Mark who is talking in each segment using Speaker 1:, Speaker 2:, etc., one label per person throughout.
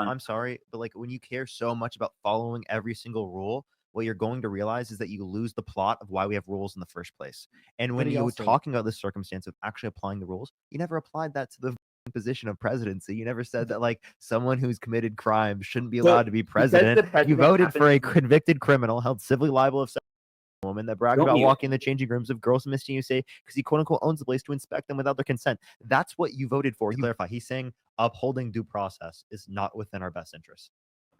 Speaker 1: I'm sorry, but like when you care so much about following every single rule, what you're going to realize is that you lose the plot of why we have rules in the first place. And
Speaker 2: But
Speaker 1: when
Speaker 2: he
Speaker 1: you were
Speaker 2: also
Speaker 1: talking about this circumstance of actually applying the rules, you never applied that to the position of presidency. You never said that like someone who's committed crime shouldn't be allowed to be
Speaker 3: because
Speaker 1: president.
Speaker 3: the
Speaker 1: You
Speaker 3: president
Speaker 1: voted for a
Speaker 3: happens-
Speaker 1: convicted criminal held civilly liable of woman that bragged
Speaker 3: Don't
Speaker 1: about
Speaker 3: mute.
Speaker 1: walking in the changing rooms of girls in Miss USA because he quote unquote owns the place to inspect them without their consent. That's what you voted for. You clarify. He's saying upholding due process is not within our best interest.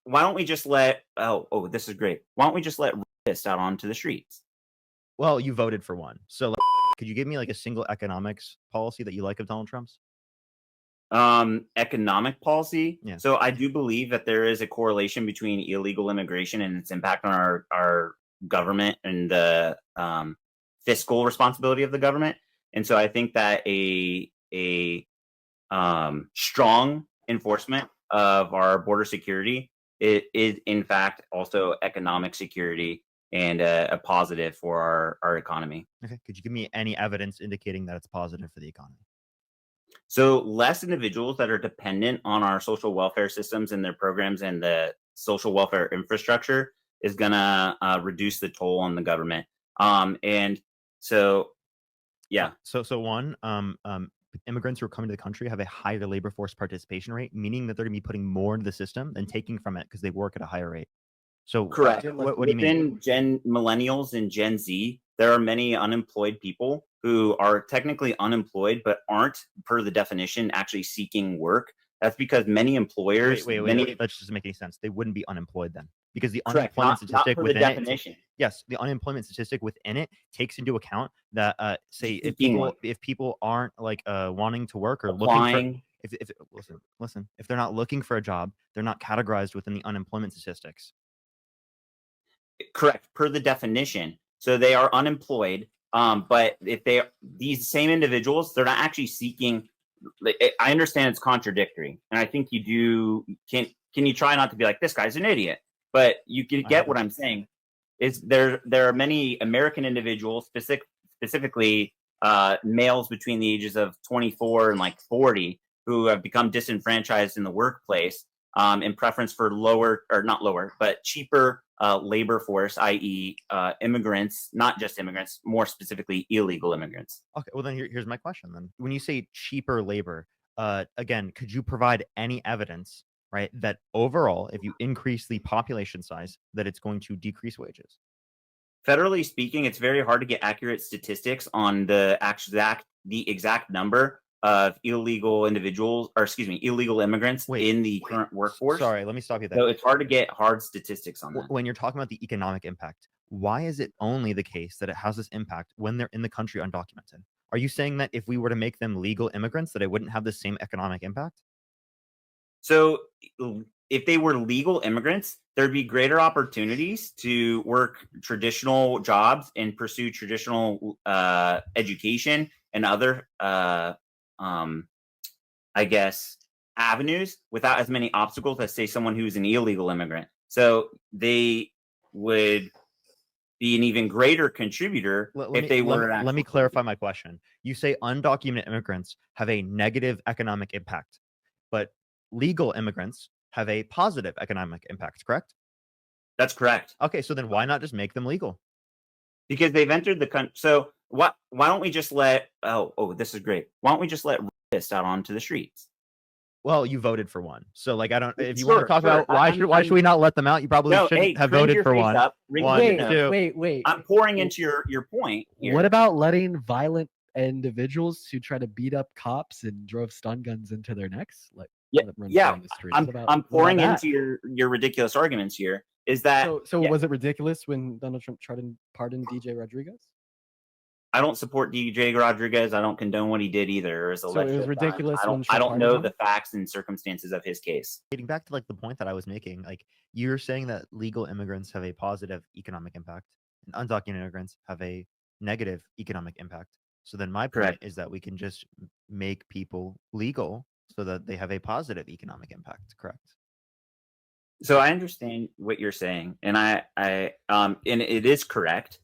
Speaker 3: Why don't we just let? Oh, this is great. Why don't we just let rapists out onto the streets?
Speaker 1: Well, you voted for one. So like, could you give me like a single economics policy that you like of Donald Trump's?
Speaker 3: Economic policy.
Speaker 1: Yeah.
Speaker 3: So I do believe that there is a correlation between illegal immigration and its impact on our government and the fiscal responsibility of the government. And so I think that a strong enforcement of our border security is in fact also economic security and a positive for our economy.
Speaker 1: Okay. Could you give me any evidence indicating that it's positive for the economy?
Speaker 3: So less individuals that are dependent on our social welfare systems and their programs and the social welfare infrastructure is going to reduce the toll on the government. And so, yeah.
Speaker 1: So one, immigrants who are coming to the country have a higher labor force participation rate, meaning that they're going to be putting more into the system than taking from it because they work at a higher rate. So
Speaker 3: Correct.
Speaker 1: What do you mean?
Speaker 3: Within millennials and Gen Z, there are many unemployed people who are technically unemployed but aren't, per the definition, actually seeking work. That's because many employers.
Speaker 1: Wait. That doesn't make any sense. They wouldn't be unemployed then, because the
Speaker 3: Correct.
Speaker 1: unemployment
Speaker 3: Not
Speaker 1: statistic
Speaker 3: per the
Speaker 1: within
Speaker 3: definition.
Speaker 1: yes, the unemployment statistic within it takes into account that say if
Speaker 3: Seeking
Speaker 1: people aren't like wanting to work or
Speaker 3: applying.
Speaker 1: looking for listen, if they're not looking for a job, they're not categorized within the unemployment statistics.
Speaker 3: Correct, per the definition. So they are unemployed, but if these same individuals, they're not actually seeking. I understand it's contradictory, and I think you do. Can you try not to be like, this guy's an idiot? But you can get what I'm saying. Is there are many American individuals, specifically males between the ages of 24 and like 40, who have become disenfranchised in the workplace in preference for cheaper labor force, i.e. Immigrants, not just immigrants, more specifically illegal immigrants.
Speaker 1: Okay, well then here's my question then. When you say cheaper labor, again, could you provide any evidence, right, that overall, if you increase the population size, that it's going to decrease wages?
Speaker 3: Federally speaking, it's very hard to get accurate statistics on the exact number of illegal immigrants in the current workforce.
Speaker 1: Sorry, let me stop you there.
Speaker 3: So it's hard to get hard statistics on that.
Speaker 1: When you're talking about the economic impact, why is it only the case that it has this impact when they're in the country undocumented? Are you saying that if we were to make them legal immigrants, that it wouldn't have the same economic impact?
Speaker 3: So if they were legal immigrants, there'd be greater opportunities to work traditional jobs and pursue traditional education and other avenues without as many obstacles as, say, someone who's an illegal immigrant. So they would be an even greater contributor if they were.
Speaker 1: Let me clarify my question. You say undocumented immigrants have a negative economic impact, but legal immigrants have a positive economic impact, correct?
Speaker 3: That's correct.
Speaker 1: Okay, so then why not just make them legal?
Speaker 3: Because they've entered the country. So why don't we just let? Oh, this is great. Why don't we just let rapists out onto the streets?
Speaker 1: Well, you voted for one, so like I don't. If you want to talk about why should we not let them out, you probably shouldn't have voted for one.
Speaker 2: Wait.
Speaker 3: I'm pouring into your point here.
Speaker 2: What about letting violent individuals who try to beat up cops and drove stun guns into their necks?
Speaker 3: I'm pouring into your ridiculous arguments here. Is that
Speaker 2: was it ridiculous when Donald Trump tried to pardon DJ Rodriguez?
Speaker 3: I don't support DJ Rodriguez. I don't condone what he did either.
Speaker 2: So it was ridiculous.
Speaker 3: I don't know the facts and circumstances of his case.
Speaker 1: Getting back to like the point that I was making, like you're saying that legal immigrants have a positive economic impact and undocumented immigrants have a negative economic impact. So then my point is that we can just make people legal so that they have a positive economic impact. Correct.
Speaker 3: So I understand what you're saying, and and it is correct.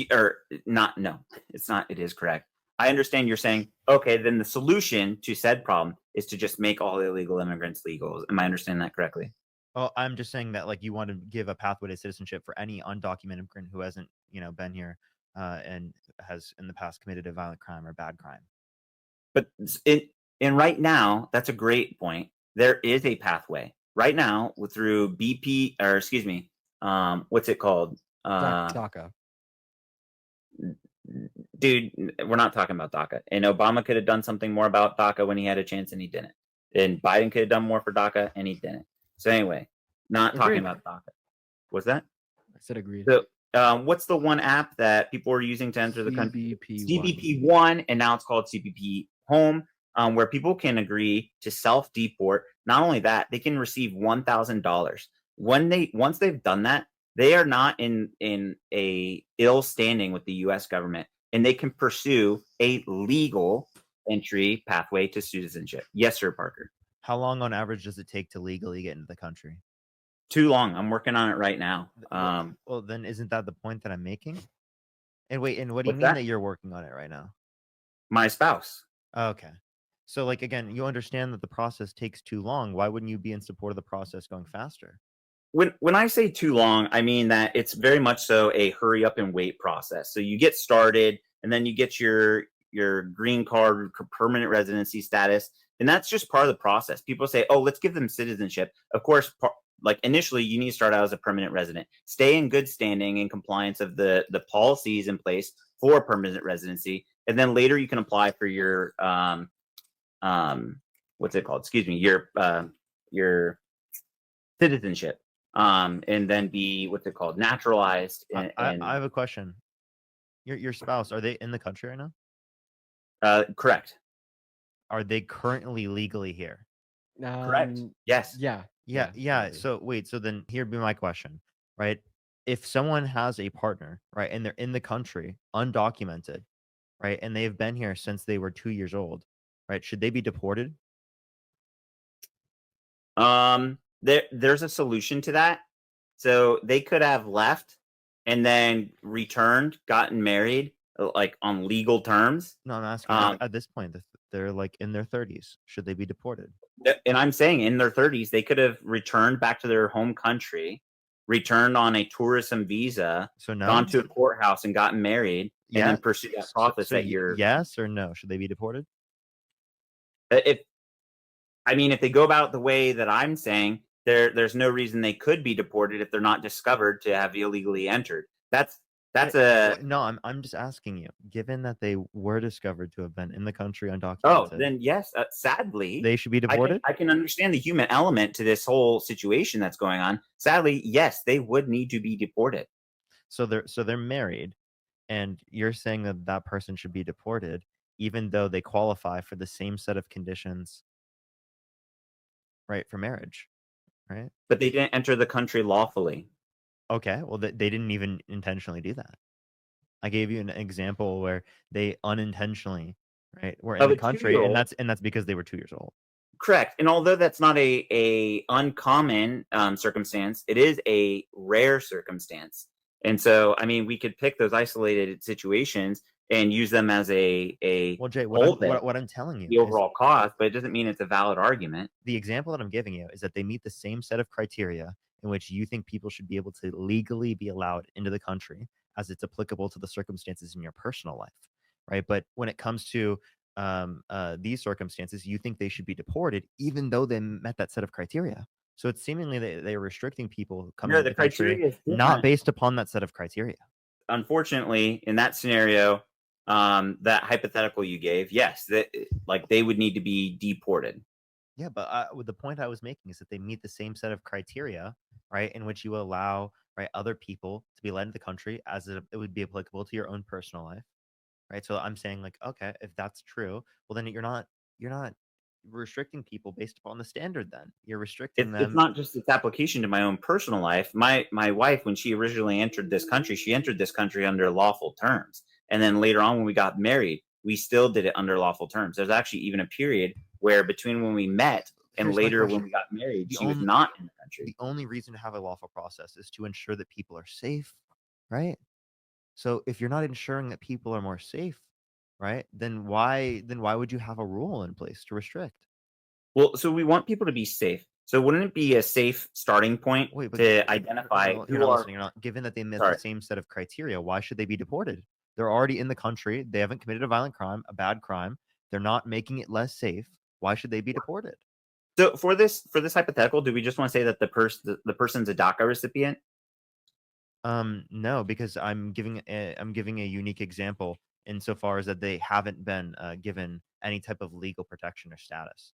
Speaker 3: Or not? No, it's not. It is correct. I understand you're saying, okay, then the solution to said problem is to just make all illegal immigrants legal. Am I understanding that correctly?
Speaker 1: Oh, I'm just saying that, like, you want to give a pathway to citizenship for any undocumented immigrant who hasn't, been here and has in the past committed a violent crime or bad crime.
Speaker 3: But and right now, that's a great point. There is a pathway right now through BP, or excuse me, what's it called?
Speaker 2: DACA.
Speaker 3: Dude, we're not talking about DACA. And Obama could have done something more about DACA when he had a chance, and he didn't. And Biden could have done more for DACA, and he didn't. So anyway, not talking about DACA. What's that?
Speaker 2: I said agreed.
Speaker 3: So, what's the one app that people are using to enter the country? CBP1, and now it's called CBP Home, where people can agree to self-deport. Not only that, they can receive $1,000 once they've done that. They are not in a ill standing with the U.S. government, and they can pursue a legal entry pathway to citizenship. Yes, sir, Parker.
Speaker 1: How long on average does it take to legally get into the country?
Speaker 3: Too long. I'm working on it right now.
Speaker 1: Well, then isn't that the point that I'm making? And wait, and what do you mean that you're working on it right now?
Speaker 3: My spouse.
Speaker 1: Okay. So, like, again, you understand that the process takes too long. Why wouldn't you be in support of the process going faster?
Speaker 3: When I say too long, I mean that it's very much so a hurry up and wait process. So you get started, and then you get your green card, permanent residency status, and that's just part of the process. People say, "Oh, let's give them citizenship." Of course, like initially, you need to start out as a permanent resident, stay in good standing and compliance of the policies in place for permanent residency, and then later you can apply for your what's it called? Excuse me, your citizenship. And then be what's it called, naturalized.
Speaker 1: I have a question. Your spouse, are they in the country right now?
Speaker 3: Correct.
Speaker 1: Are they currently legally here?
Speaker 3: Correct. Yes.
Speaker 1: Yeah. So wait, so then here'd be my question, right? If someone has a partner, right, and they're in the country undocumented, right, and they've been here since they were 2 years old, right, should they be deported?
Speaker 3: There's a solution to that. So they could have left and then returned, gotten married, like on legal terms.
Speaker 1: No, I'm asking at this point, they're like in their 30s. Should they be deported?
Speaker 3: And I'm saying in their 30s, they could have returned back to their home country, returned on a tourism visa,
Speaker 1: so no?
Speaker 3: Gone to a courthouse and gotten married, and then pursued that process that you're.
Speaker 1: Yes or no? Should they be deported?
Speaker 3: If they go about the way that I'm saying, there's no reason they could be deported if they're not discovered to have illegally entered.
Speaker 1: No, I'm just asking you, given that they were discovered to have been in the country undocumented.
Speaker 3: Oh, then yes, sadly,
Speaker 1: they should be deported.
Speaker 3: I can understand the human element to this whole situation that's going on. Sadly, yes, they would need to be deported.
Speaker 1: So they're married, and you're saying that person should be deported, even though they qualify for the same set of conditions, right, for marriage, right?
Speaker 3: But they didn't enter the country lawfully.
Speaker 1: Okay, well, they didn't even intentionally do that. I gave you an example where they unintentionally, right, were in the country, and that's because they were 2 years old.
Speaker 3: Correct. And although that's not a uncommon circumstance, it is a rare circumstance. And so, we could pick those isolated situations and use them as
Speaker 1: well, Jay, what I'm telling you,
Speaker 3: the overall cause, but it doesn't mean it's a valid argument.
Speaker 1: The example that I'm giving you is that they meet the same set of criteria in which you think people should be able to legally be allowed into the country as it's applicable to the circumstances in your personal life, right? But when it comes to these circumstances, you think they should be deported, even though they met that set of criteria. So it's seemingly they're restricting people coming to the country not based upon that set of criteria.
Speaker 3: Unfortunately, in that scenario, that hypothetical you gave, yes, they would need to be deported.
Speaker 1: Yeah, but the point I was making is that they meet the same set of criteria, right, in which you allow, right, other people to be led into the country as it would be applicable to your own personal life, right? So I'm saying, like, okay, if that's true, well, then you're not restricting people based upon the standard. Then you're restricting them.
Speaker 3: It's not just its application to my own personal life. My wife, when she originally entered this country, she entered this country under lawful terms, and then later on, when we got married, we still did it under lawful terms. There's actually even a period where between when we met and later when we got married, she was not in the country.
Speaker 1: The only reason to have a lawful process is to ensure that people are safe, right? So if you're not ensuring that people are more safe, right? Then why would you have a rule in place to restrict?
Speaker 3: Well, so we want people to be safe. So wouldn't it be a safe starting point to identify
Speaker 1: you're
Speaker 3: who
Speaker 1: not
Speaker 3: are?
Speaker 1: listening. You're not. Given that they met
Speaker 3: Sorry.
Speaker 1: the same set of criteria, why should they be deported? They're already in the country. They haven't committed a violent crime, a bad crime. They're not making it less safe. Why should they be deported?
Speaker 3: So for this hypothetical, do we just want to say that the person's a DACA recipient?
Speaker 1: No, because I'm giving a unique example insofar as that they haven't been given any type of legal protection or status.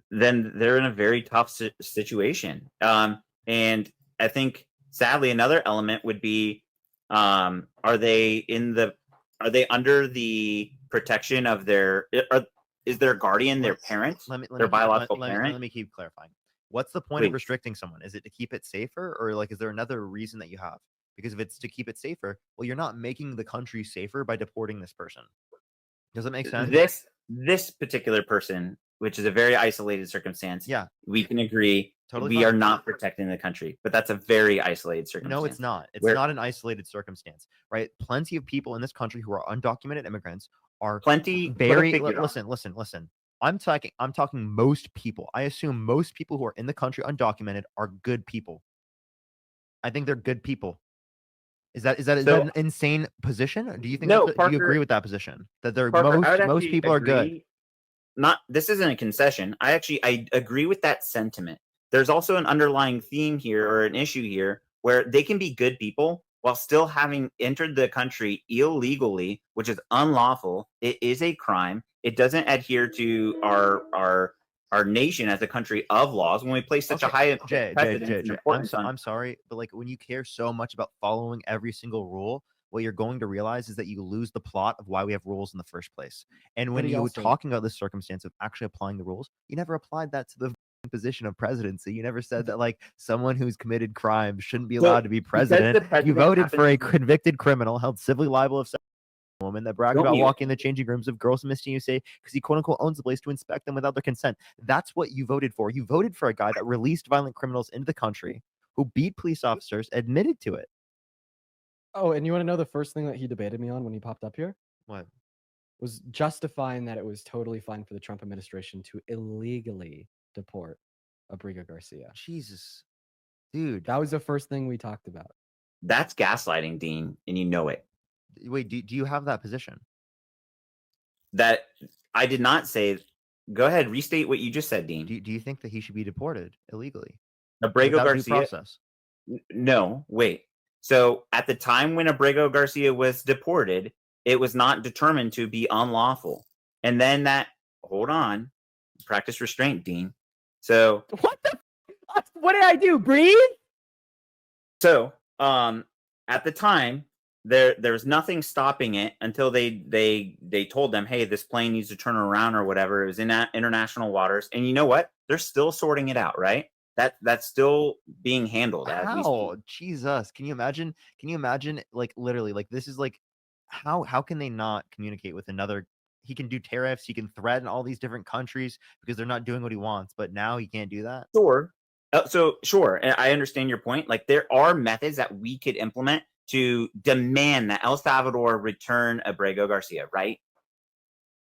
Speaker 3: Then they're in a very tough situation. And I think sadly another element would be, are they under the protection of is their guardian their parent, their biological parent?
Speaker 1: Let me keep clarifying. What's the point
Speaker 3: Please.
Speaker 1: of restricting someone? Is it to keep it safer, or like is there another reason that you have? Because if it's to keep it safer, well, you're not making the country safer by deporting this person. Does that make sense?
Speaker 3: This particular person, which is a very isolated circumstance,
Speaker 1: Yeah,
Speaker 3: we can agree
Speaker 1: totally
Speaker 3: we
Speaker 1: fine.
Speaker 3: are not protecting the country, but that's a very isolated circumstance.
Speaker 1: No, it's not. It's not an isolated circumstance, right? Plenty of people in this country who are undocumented immigrants are very listen. I'm talking most people. I assume most people who are in the country undocumented are good people. I think they're good people. Is that an insane position? Do you think
Speaker 3: No,
Speaker 1: do you agree with that position? That they're
Speaker 3: Parker,
Speaker 1: most people are good.
Speaker 3: This isn't a concession. I agree with that sentiment. There's also an underlying theme here, or an issue here, where they can be good people while still having entered the country illegally, which is unlawful. It is a crime. It doesn't adhere to our nation as a country of laws. When we place such a high precedence,
Speaker 1: I'm sorry, but like when you care so much about following every single rule, what you're going to realize is that you lose the plot of why we have rules in the first place. And when you were talking about this circumstance of actually applying the rules, you never applied that to the position of presidency. You never said that like someone who's committed crime shouldn't be allowed to be president. You voted for a convicted criminal held civilly liable of woman that bragged about walking in the changing rooms of girls and Misty, you say, because he quote unquote owns the place to inspect them without their consent. That's what you voted for. You voted for a guy that released violent criminals into the country, who beat police officers, admitted to it.
Speaker 2: Oh, and you want to know the first thing that he debated me on when he popped up here?
Speaker 1: What?
Speaker 2: Was justifying that it was totally fine for the Trump administration to illegally deport Abrigo Garcia.
Speaker 1: Jesus. Dude.
Speaker 2: That was the first thing we talked about.
Speaker 3: That's gaslighting, Dean, and you know it.
Speaker 1: Wait, do you have that position?
Speaker 3: That I did not say. Go ahead, restate what you just said, Dean.
Speaker 1: Do you think that he should be deported illegally?
Speaker 3: Abrigo Garcia? No, wait. So at the time when Abrigo Garcia was deported, it was not determined to be unlawful. And then hold on, practice restraint, Dean. So
Speaker 2: what did I do? Breathe?
Speaker 3: So at the time, there was nothing stopping it until they told them, hey, this plane needs to turn around or whatever. It was in international waters, and you know what? They're still sorting it out, right? That's still being handled.
Speaker 1: How? Jesus, can you imagine? Like literally, like this is like, how can they not communicate with another? He can do tariffs. He can threaten all these different countries because they're not doing what he wants. But now he can't do that.
Speaker 3: Sure. Sure, and I understand your point. Like there are methods that we could implement to demand that El Salvador return Abrigo Garcia, right?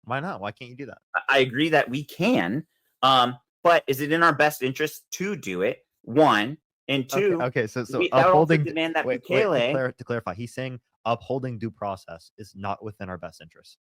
Speaker 1: Why not? Why can't you do that?
Speaker 3: I agree that we can, but is it in our best interest to do it? One, and two.
Speaker 1: Okay. So
Speaker 3: upholding demand that
Speaker 1: to clarify, he's saying upholding due process is not within our best interest.